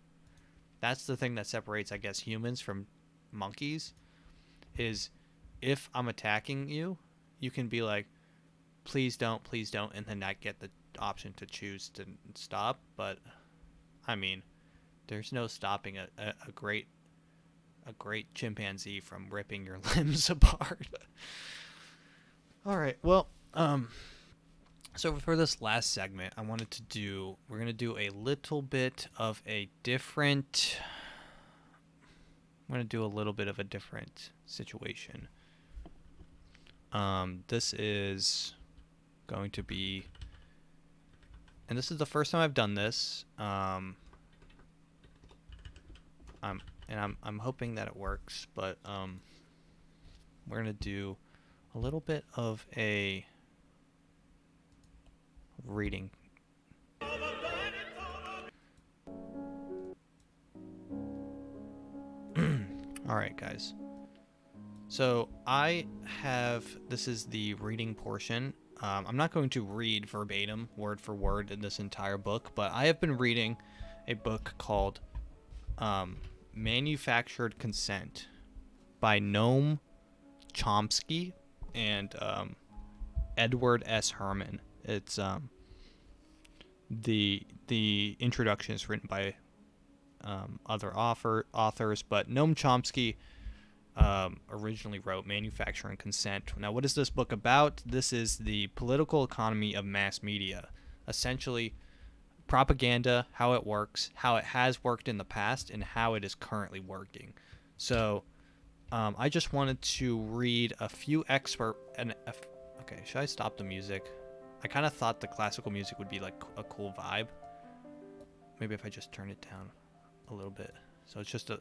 That's the thing that separates, I guess, humans from monkeys, is if I'm attacking you, you can be like, please don't, and then I get the option to choose to stop. But, I mean, there's no stopping a great chimpanzee from ripping your limbs apart. All right, well, so for this last segment, we're going to do a little bit of a different situation. This is going to be, and this is the first time I've done this. I'm hoping that it works, but we're going to do a little bit of a reading. Alright, guys. So this is the reading portion. I'm not going to read verbatim, word for word, in this entire book, but I have been reading a book called Manufactured Consent by Noam Chomsky and Edward S. Herman. It's the introduction is written by other authors, but Noam Chomsky originally wrote Manufacturing Consent. Now, what is this book about? This is the political economy of mass media. Essentially, propaganda, how it works, how it has worked in the past, and how it is currently working. So, I just wanted to read a few okay, should I stop the music? I kind of thought the classical music would be like a cool vibe. Maybe if I just turn it down a little bit, so it's just a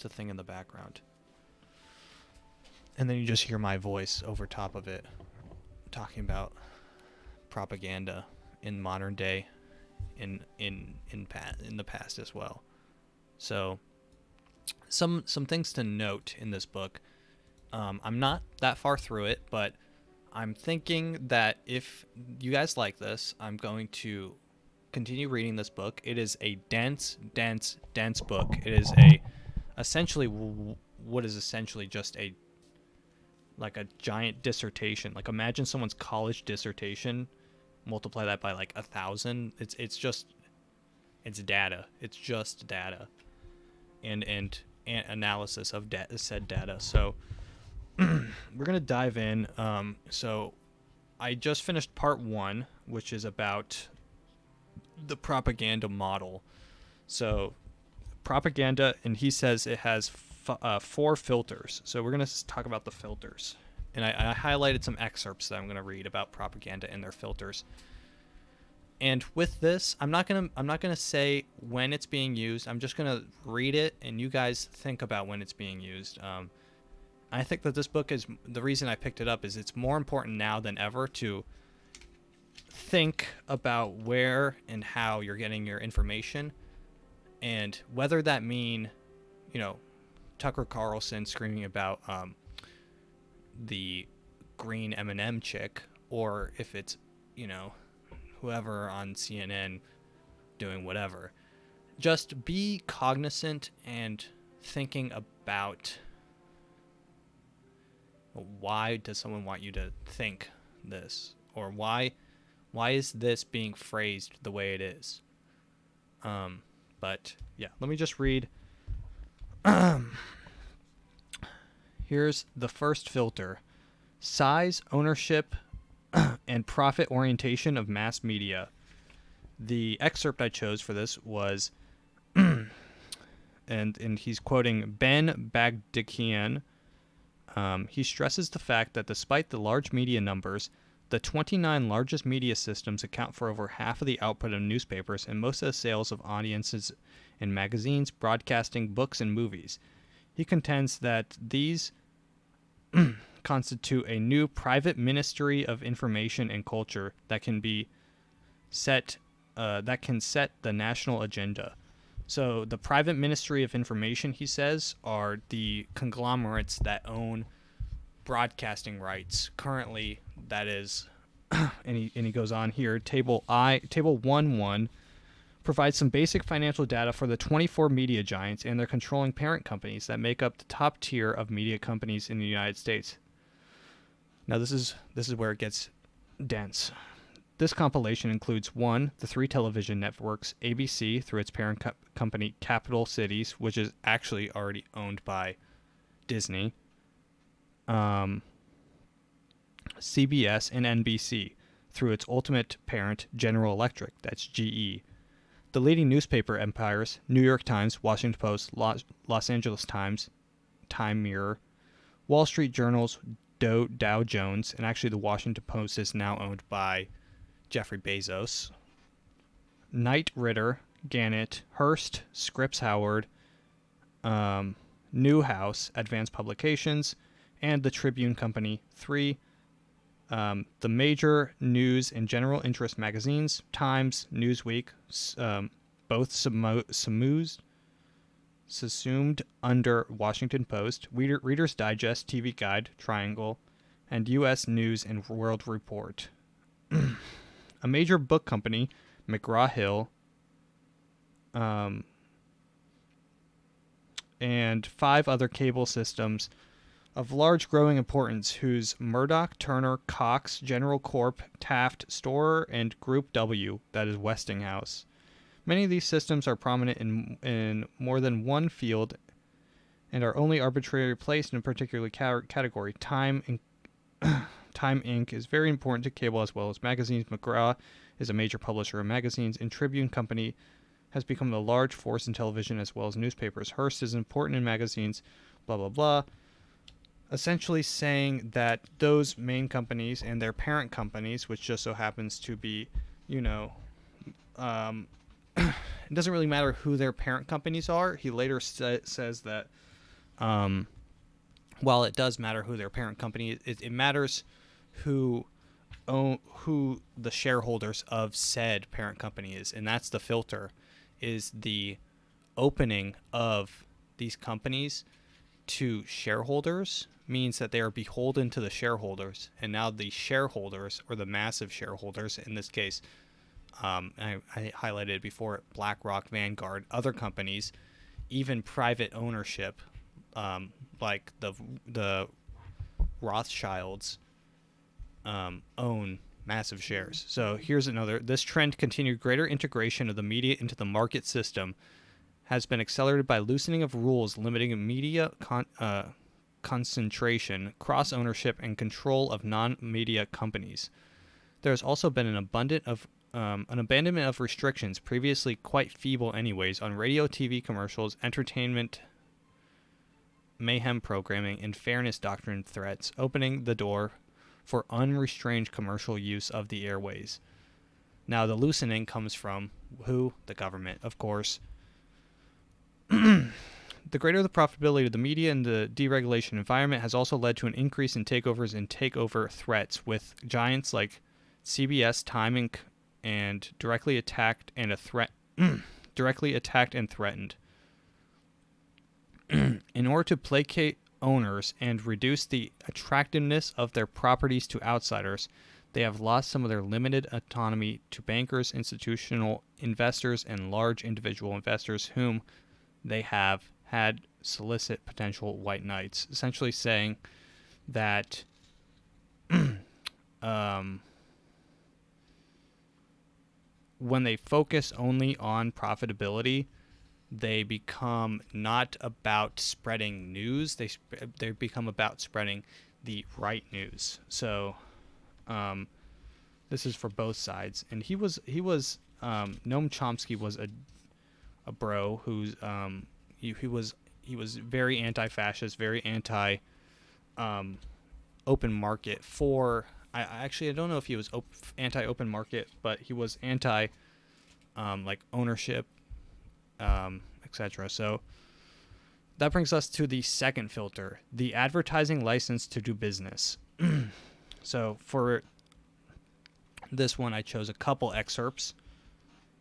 thing in the background, and then you just hear my voice over top of it talking about propaganda in modern day, in the past as well. So some things to note in this book. I'm not that far through it, but I'm thinking that if you guys like this, I'm going to continue reading this book. It is a dense book. It is essentially what is essentially just a giant dissertation. Like, imagine someone's college dissertation, multiply that by like 1,000. It's data. It's just data and analysis of said data. So we're gonna dive in. So I just finished part 1, which is about the propaganda model. So propaganda, and he says it has 4 filters. So we're going to talk about the filters. And I highlighted some excerpts that I'm going to read about propaganda and their filters. And with this, I'm not going to say when it's being used. I'm just going to read it, and you guys think about when it's being used. I think that this book is, the reason I picked it up is it's more important now than ever to think about where and how you're getting your information, and whether that mean, Tucker Carlson screaming about the green M&M chick, or if it's, whoever on CNN doing whatever. Just be cognizant and thinking about why does someone want you to think this, or why is this being phrased the way it is. But yeah, let me just read. Here's the first filter: size, ownership, and profit orientation of mass media. The excerpt I chose for this was, and he's quoting Ben Bagdikian. He stresses the fact that despite the large media numbers, the 29 largest media systems account for over half of the output of newspapers and most of the sales of audiences in magazines, broadcasting, books, and movies. He contends that these constitute a new private ministry of information and culture that can set the national agenda. So the private ministry of information, he says, are the conglomerates that own broadcasting rights. Currently, that is, and he goes on here, table 1.1 provides some basic financial data for the 24 media giants and their controlling parent companies that make up the top tier of media companies in the United States. Now this is where it gets dense. This compilation includes 1, the 3 television networks, ABC through its parent company Capital Cities, which is actually already owned by Disney, CBS, and NBC through its ultimate parent General Electric, that's GE. The leading newspaper empires, New York Times, Washington Post, Los Angeles Times, Time Mirror, Wall Street Journal's Dow Jones, and actually the Washington Post is now owned by Jeffrey Bezos. Knight Ridder, Gannett, Hearst, Scripps Howard, Newhouse, Advanced Publications, and the Tribune Company. 3, the major news and general interest magazines, Times, Newsweek, both subsumed under Washington Post, Reader's Digest, TV Guide, Triangle, and U.S. News and World Report. A major book company, McGraw-Hill, and 5 other cable systems of large growing importance whose Murdoch, Turner, Cox, General Corp, Taft, Storer, and Group W, that is Westinghouse. Many of these systems are prominent in more than one field and are only arbitrarily placed in a particular category. Time Inc. is very important to cable as well as magazines. McGraw is a major publisher of magazines, and Tribune Company has become a large force in television as well as newspapers. Hearst is important in magazines, blah, blah, blah. Essentially saying that those main companies and their parent companies, which just so happens to be, it doesn't really matter who their parent companies are. He later says that while it does matter who their parent company is, it matters who the shareholders of said parent company is, and that's the filter, is the opening of these companies to shareholders means that they are beholden to the shareholders, and now the shareholders, or the massive shareholders in this case, I highlighted it before, BlackRock, Vanguard, other companies, even private ownership, like the Rothschilds, own massive shares. So here's another. This trend continued greater integration of the media into the market system has been accelerated by loosening of rules limiting media concentration, cross-ownership, and control of non-media companies. There has also been an abandonment of restrictions, previously quite feeble anyways, on radio, TV commercials, entertainment, mayhem programming, and fairness doctrine threats, opening the door for unrestrained commercial use of the airways. Now, the loosening comes from who? The government, of course. The greater the profitability of the media and the deregulation environment has also led to an increase in takeovers and takeover threats, with giants like CBS, Time Inc., and directly attacked and threatened. In order to placate owners and reduce the attractiveness of their properties to outsiders, they have lost some of their limited autonomy to bankers, institutional investors, and large individual investors whom they have had solicit potential white knights, essentially saying that when they focus only on profitability, they become not about spreading news. They become about spreading the right news. So this is for both sides. And Noam Chomsky was a bro who's he was very anti-fascist, very anti open market for. I don't know if he was anti-open market, but he was anti like ownership, etc. So that brings us to the second filter, the advertising license to do business. So for this one, I chose a couple excerpts.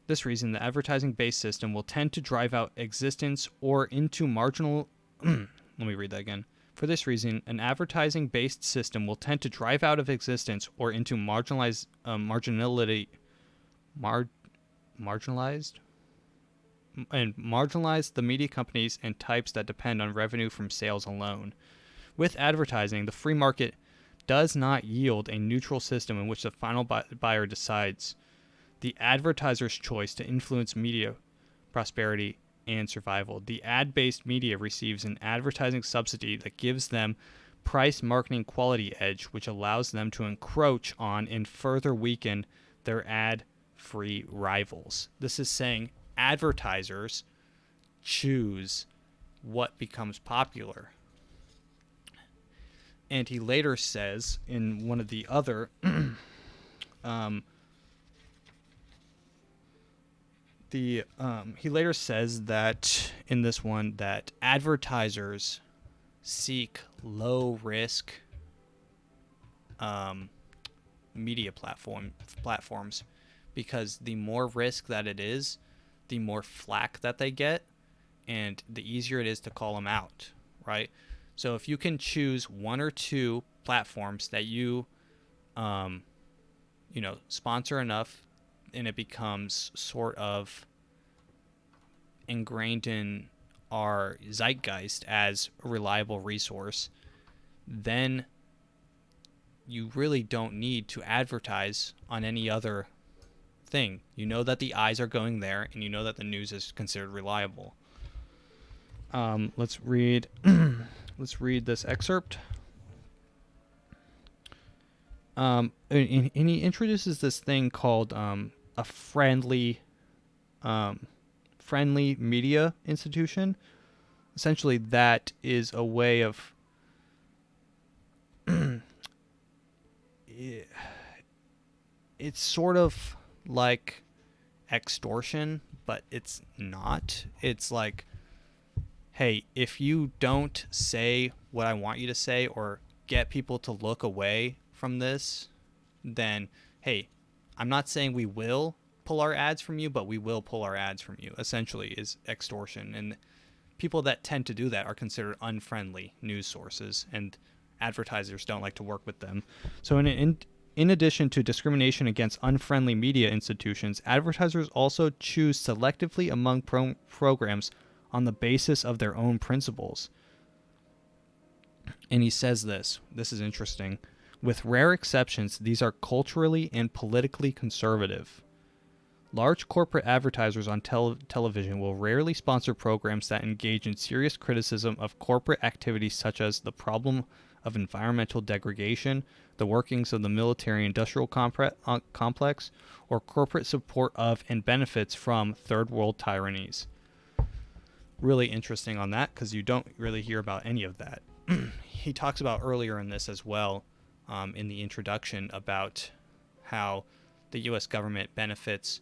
This reason, the advertising-based system will tend to drive out existence or into marginal. Let me read that again. For this reason, an advertising-based system will tend to drive out of existence or into marginalized the media companies and types that depend on revenue from sales alone. With advertising, the free market does not yield a neutral system in which the final buyer decides the advertiser's choice to influence media prosperity and survival. The ad-based media receives an advertising subsidy that gives them price marketing quality edge, which allows them to encroach on and further weaken their ad-free rivals. This is saying advertisers choose what becomes popular. And he later says in one of the other he later says that in this one that advertisers seek low risk media platforms because the more risk that it is, the more flack that they get, and the easier it is to call them out, right? So if you can choose one or two platforms that you sponsor enough, and it becomes sort of ingrained in our zeitgeist as a reliable resource, then you really don't need to advertise on any other thing. You know that the eyes are going there, and you know that the news is considered reliable. Let's read let's read this excerpt. And he introduces this thing called a friendly media institution. Essentially, that is a way of it's sort of like extortion, but it's not. It's like, hey, if you don't say what I want you to say or get people to look away from this, then, hey, I'm not saying we will pull our ads from you, but we will pull our ads from you, essentially, is extortion. And people that tend to do that are considered unfriendly news sources, and advertisers don't like to work with them. So in addition to discrimination against unfriendly media institutions, advertisers also choose selectively among programs on the basis of their own principles. And he says this is interesting. With rare exceptions, these are culturally and politically conservative. Large corporate advertisers on television will rarely sponsor programs that engage in serious criticism of corporate activities such as the problem of environmental degradation, the workings of the military-industrial complex, or corporate support of and benefits from third world tyrannies. Really interesting on that, because you don't really hear about any of that. He talks about earlier in this as well, in the introduction, about how the U.S. government benefits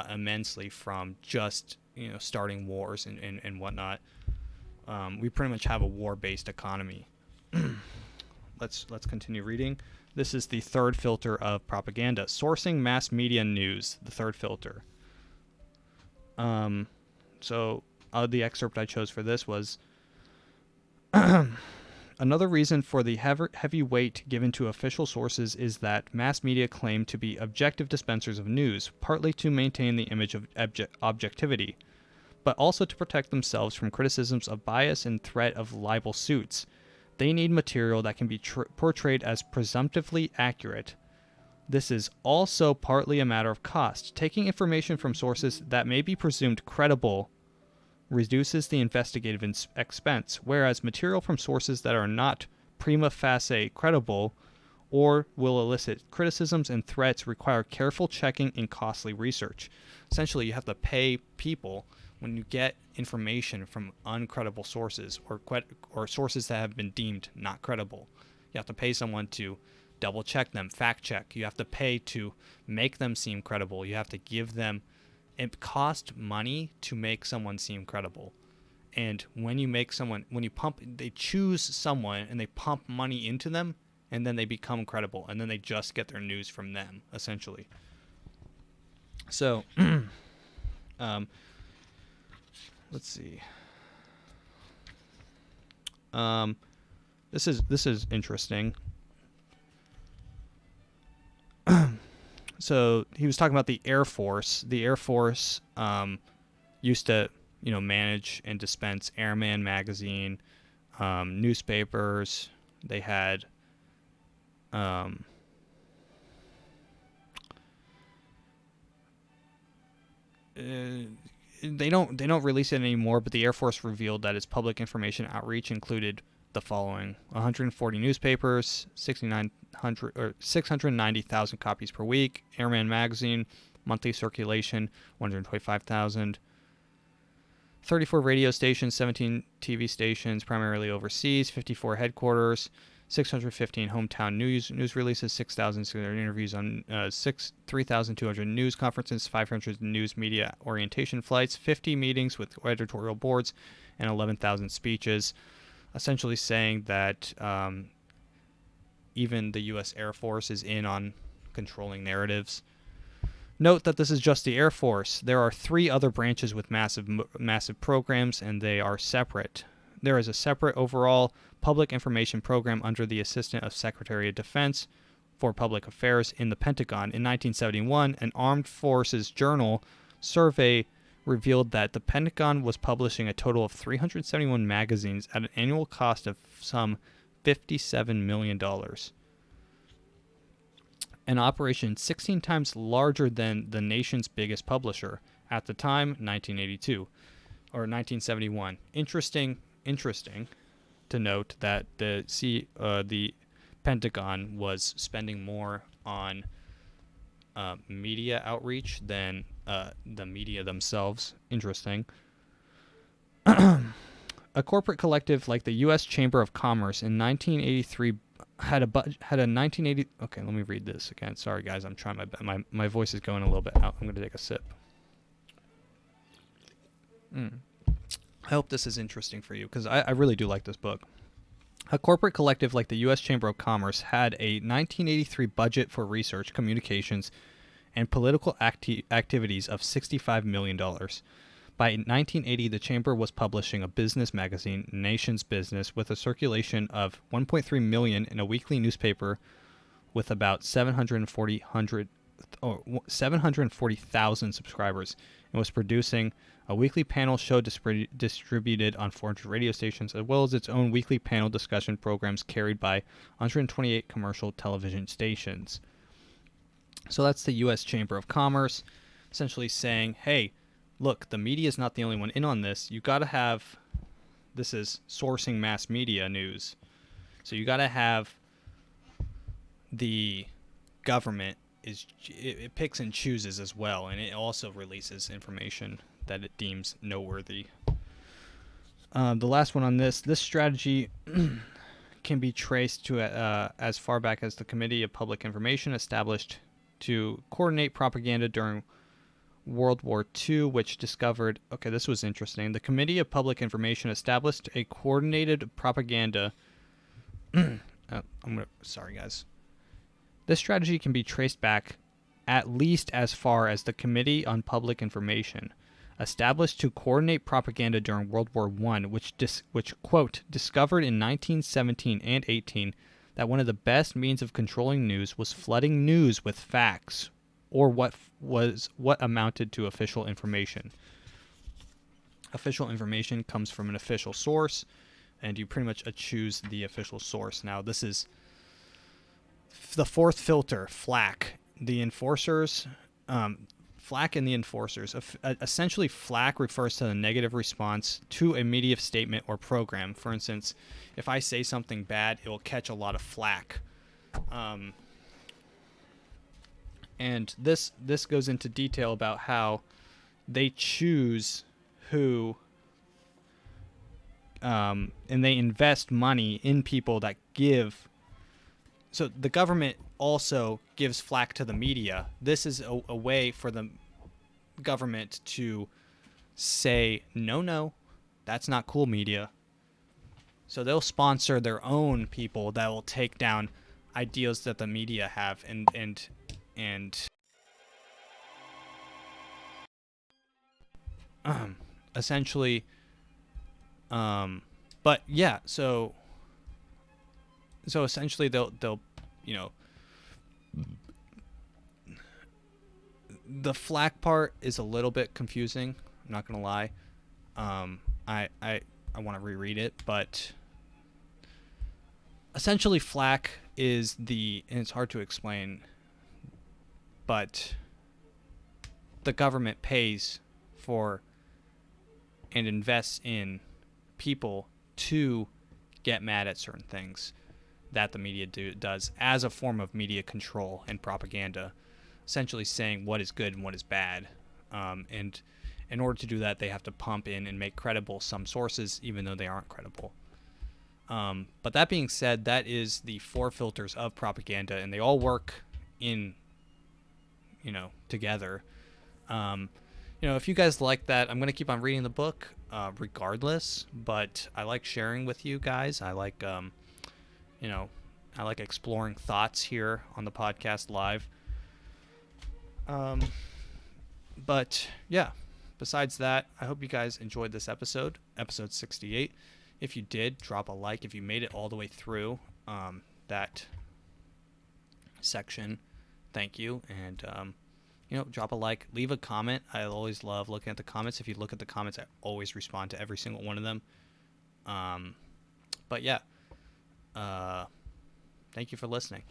immensely from just starting wars and whatnot. We pretty much have a war-based economy. Let's continue reading. This is the third filter of propaganda. Sourcing mass media news, the third filter. So the excerpt I chose for this was another reason for the heavy weight given to official sources is that mass media claim to be objective dispensers of news, partly to maintain the image of objectivity, but also to protect themselves from criticisms of bias and threat of libel suits. They need material that can be portrayed as presumptively accurate. This is also partly a matter of cost. Taking information from sources that may be presumed credible reduces the investigative expense, whereas material from sources that are not prima facie credible or will elicit criticisms and threats require careful checking and costly research. Essentially, you have to pay people when you get information from uncredible sources or sources that have been deemed not credible. You have to pay someone to double check them, fact check. You have to pay to make them seem credible. You have to give them. It costs money to make someone seem credible. And when they choose someone and they pump money into them, and then they become credible, and then they just get their news from them, essentially. So, let's see. This is interesting. So he was talking about the Air Force. The Air Force used to, manage and dispense Airman magazine, newspapers. They had they don't release it anymore, but the Air Force revealed that its public information outreach included the following: 140 newspapers, 690,000 copies per week. Airman magazine, monthly circulation, 125,000. 34 radio stations, 17 TV stations, primarily overseas, 54 headquarters, 615 hometown news releases, 6,600 interviews on 3,200 news conferences, 500 news media orientation flights, 50 meetings with editorial boards, and 11,000 speeches. Essentially saying that even the U.S. Air Force is in on controlling narratives. Note that this is just the Air Force. There are 3 other branches with massive programs, and they are separate. There is a separate overall public information program under the Assistant of Secretary of Defense for Public Affairs in the Pentagon. In 1971, an Armed Forces Journal survey revealed that the Pentagon was publishing a total of 371 magazines at an annual cost of some $57 million. An operation 16 times larger than the nation's biggest publisher at the time, 1982 or 1971. Interesting to note that the Pentagon was spending more on media outreach than the media themselves. Interesting. A corporate collective like the U.S. Chamber of Commerce in 1983 had a 1980. Okay, let me read this again. Sorry, guys, I'm trying my voice is going a little bit out. I'm going to take a sip. I hope this is interesting for you because I really do like this book. A corporate collective like the U.S. Chamber of Commerce had a 1983 budget for research, communications, and political activities of $65 million. By 1980, the Chamber was publishing a business magazine, Nation's Business, with a circulation of 1.3 million in a weekly newspaper with about 740,000 subscribers, and was producing a weekly panel show distributed on 400 radio stations, as well as its own weekly panel discussion programs carried by 128 commercial television stations. So that's the U.S. Chamber of Commerce essentially saying, hey, look, the media is not the only one in on this. You got to have, this is sourcing mass media news. So you got to have the government it picks and chooses as well, and it also releases information that it deems noteworthy. The last one on this strategy can be traced to as far back as the Committee of Public Information established to coordinate propaganda during World War II, which discovered, okay, this was interesting. The Committee of Public Information established a coordinated propaganda. Sorry, guys. This strategy can be traced back at least as far as the Committee on Public Information, established to coordinate propaganda during World War I, which quote, discovered in 1917 and 18 that one of the best means of controlling news was flooding news with facts, or what amounted to official information. Official information comes from an official source, and you pretty much choose the official source. Now, this is the fourth filter, FLAC. The enforcers, FLAC and the enforcers. Essentially, FLAC refers to the negative response to a media statement or program. For instance, if I say something bad, it will catch a lot of flack. And this goes into detail about how they choose who, and they invest money in people that give. So the government also gives flack to the media. This is a way for the government to say, no, that's not cool, media. So they'll sponsor their own people that will take down ideas that the media have and essentially but yeah, so essentially they'll the flack part is a little bit confusing, I'm not gonna lie. I want to reread it, but essentially flack is and it's hard to explain, but the government pays for and invests in people to get mad at certain things that the media does as a form of media control and propaganda, essentially saying what is good and what is bad. And in order to do that, they have to pump in and make credible some sources, even though they aren't credible. But that being said, that is the four filters of propaganda, and they all work together. If you guys like that, I'm going to keep on reading the book regardless, but I like sharing with you guys. I like, I like exploring thoughts here on the podcast live. But yeah, besides that, I hope you guys enjoyed this episode 68. If you did, drop a like. If you made it all the way through that section, thank you. And drop a like, leave a comment. I always love looking at the comments. If you look at the comments, I always respond to every single one of them. But yeah, thank you for listening.